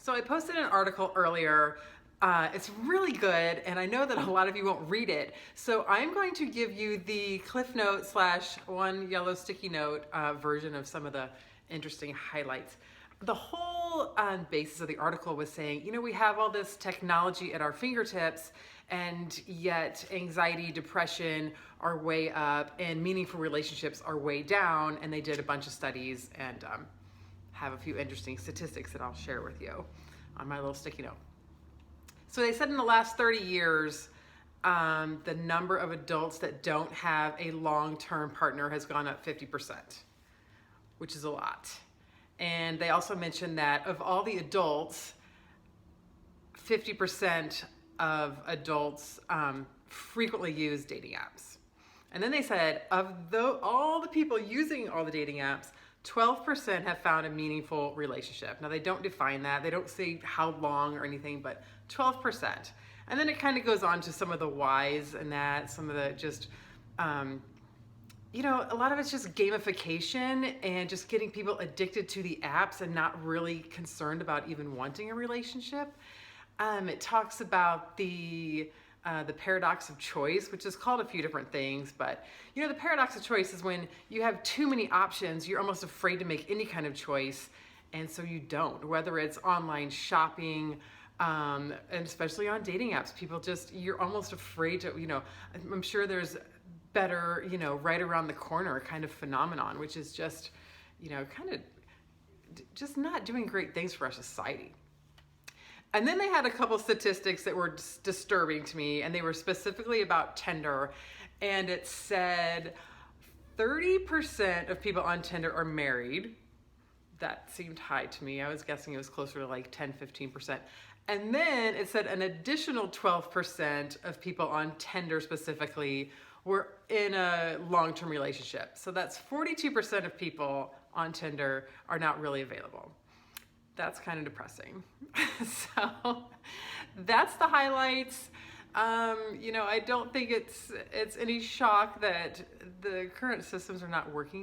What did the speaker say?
So I posted an article earlier. It's really good, and I know that a lot of you won't read it. So I'm going to give you the Cliff Note / one yellow sticky note version of some of the interesting highlights. The whole basis of the article was saying, we have all this technology at our fingertips, and yet anxiety, depression are way up, and meaningful relationships are way down. And they did a bunch of studies and have a few interesting statistics that I'll share with you on my little sticky note. So they said in the last 30 years, the number of adults that don't have a long-term partner has gone up 50%, which is a lot. And they also mentioned that of all the adults, 50% of adults frequently use dating apps. And then they said of all the people using all the dating apps, 12% have found a meaningful relationship. Now they don't define that. They don't say how long or anything, but 12%. And then it kind of goes on to some of the whys and that, some of the just, a lot of it's just gamification and just getting people addicted to the apps and not really concerned about even wanting a relationship. It talks about the paradox of choice, which is called a few different things, but the paradox of choice is when you have too many options, you're almost afraid to make any kind of choice, and so you don't. Whether it's online shopping, and especially on dating apps, you're almost afraid to, I'm sure there's better, right around the corner kind of phenomenon, which is just, kind of just not doing great things for our society. And then they had a couple statistics that were disturbing to me, and they were specifically about Tinder. And it said 30% of people on Tinder are married. That seemed high to me. I was guessing it was closer to like 10, 15%. And then it said an additional 12% of people on Tinder specifically were in a long-term relationship. So that's 42% of people on Tinder are not really available. That's kind of depressing. So that's the highlights. I don't think it's any shock that the current systems are not working